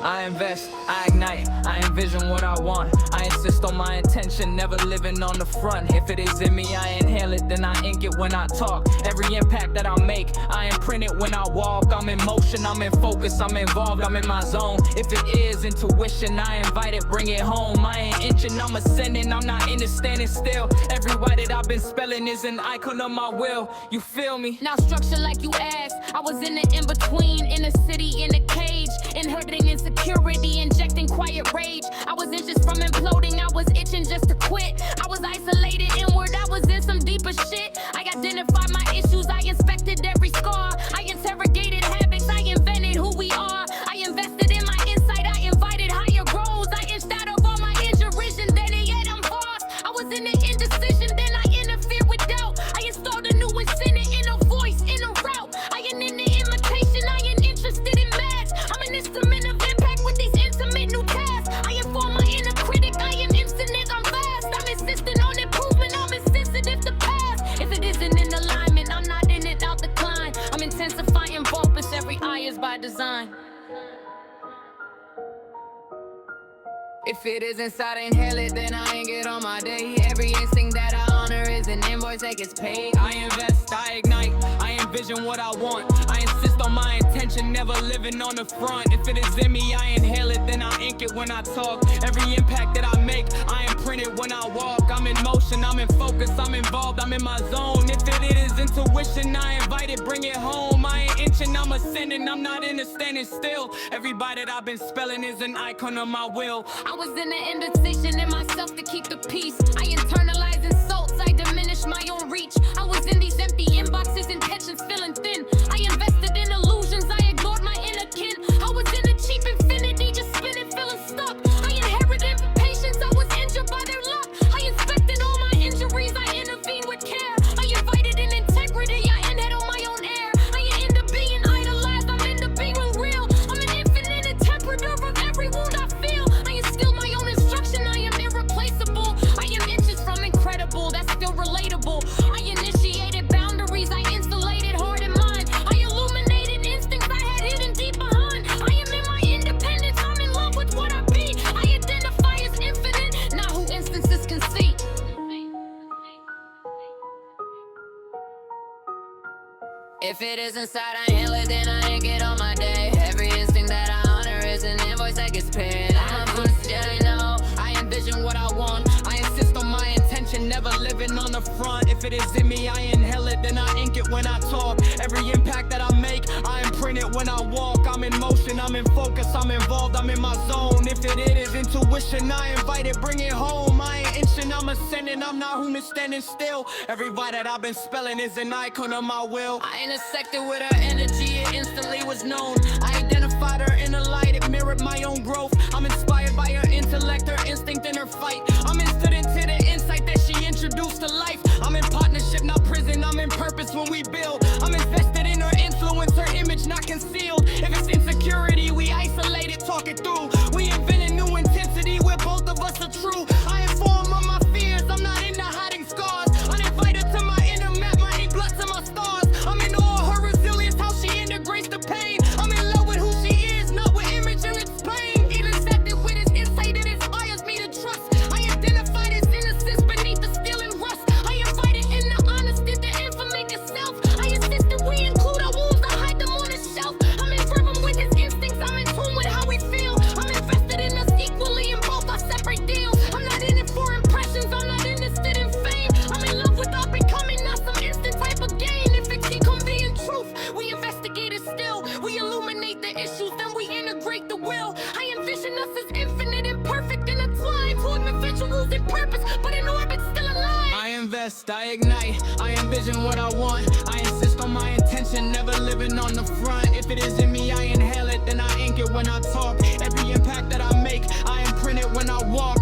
I invest, I ignite, I envision what I want. I insist on my intention, never living on the front. If it is in me, I inhale it, then I ink it when I talk. Every impact that I make, I imprint it when I walk. I'm in motion, I'm in focus, I'm involved, I'm in my zone. If it is intuition, I invite it, bring it home. I ain't inching, I'm ascending, I'm not in it standing still. Every word that I've been spelling is an icon of my will. You feel me? Now structure like you asked. I was in the in-between, in a city, in a cage, inheriting insecurity, injecting quiet rage. I was inches from imploding, I was itching just to quit. I was isolated inward, I was in some deeper shit. I identified my issues, I inspected every scar. I interrogated habits, I invented who we are. I invested in my insight, I invited higher growth. I inched out of all my injuries and then yet I'm lost. I was in the indecision, then I interfered with doubt. I installed a new incentive in a voice, in a route. I ain't in the imitation, I ain't interested in match. I'm an instrument of impact with these intimate new tasks. I inform my inner critic, I am infinite, I'm vast. I'm insistent on improvement, I'm insensitive to past. If it isn't in alignment, I'm not in it, I'll decline. I'm intensifying focus, every eye is by design. If it is inside, inhale it, then I ain't get on my day. Every instinct that I honor is an invoice that gets paid. I invest, I ignite, I envision what I want. I insist on my intention, never living on the front. If it is in me, I inhale it, then I ink it when I talk. Every impact that I make, I imprint it when I walk. I'm in motion, I'm in focus, I'm involved, I'm in my zone. If it is intuition, I invite it, bring it home. I ain't inching, I'm ascending, I'm not in it standing still. Everybody that I've been spelling is an icon of my will. I was in the indecision in myself to keep the peace. I internalize insults, I diminish my own reach. I was in these empty inboxes, intentions feeling thin. I invested in illusions, I ignored my inner kin. I was in a cheap infinity, just spinning, feeling stuck. I inherited impatience, I was injured by their luck. I inspected all my injuries, I intervened with care. I invited in integrity, I ended on my own air. I ain't into being idolized, I'm into being real. I'm an infinite interpreter of every wound I feel. I instill my own instruction, I am irreplaceable. I am inches from incredible, that's still relatable. I initiated boundaries, I insulated heart and mind. I illuminated instincts I had hidden deep behind. I am in my independence, I'm in love with what I be. I identify as infinite, not who instances can see. If it is inside, I inhale it, then I ain't get on my day. Every instinct that I honor is an invoice that gets paid. I'm a boost, yeah, I know. I envision what I want. I insist on my intention, never living on the front. If it is in me, I inhale it, then I ink it when I talk. Every impact that I make, I imprint it when I walk. I'm in motion, I'm in focus, I'm involved, I'm in my zone. If it is intuition, I invite it, bring it home. I ain't inching, I'm ascending, I'm not human standing still. Every word that I've been spelling is an icon of my will. I intersected with her energy, it instantly was known. I identified her in the light, it mirrored my own growth. I'm inspired by her intellect, her instinct, and her fight. I'm instant into the insight that she introduced to life. I'm in partnership, not prison, I'm in purpose when we build. I'm invested in her influence, her image not concealed. If it's insecurity, we isolate it, talk it through. We invent a new intensity where both of us are true. I inform on my fears, I'm not into hiding scars. Uninvited to my inner map, my ink blood to my stars. I'm in awe of her resilience, how she integrates the pain. I'm in love with who she is, not with image or its pain. Intersected with his insight, it inspires me to trust. I identified his innocence beneath the steel and rust. I invited in the honesty, the infamy itself. I insist that we include our wounds, I hide them on his shelf. I'm in rhythm with his instincts, I'm in tune with how we feel. I'm invested in us equally in both our separate deals. I'm not in it for impressions, I'm not interested in fame. I'm in love with our becoming, not some instant type of gain. If it can convey in truth, we investigate it still. We illuminate the issues, then we integrate the will. I envision us as infinite and perfect intertwined. Two individuals in purpose, but in orbit still alive. I invest, I ignite, I envision what I want. I insist on my intention, never living on the front. If it is in me, I inhale it, then I ink it when I talk. Every impact that I make, I imprint it when I walk.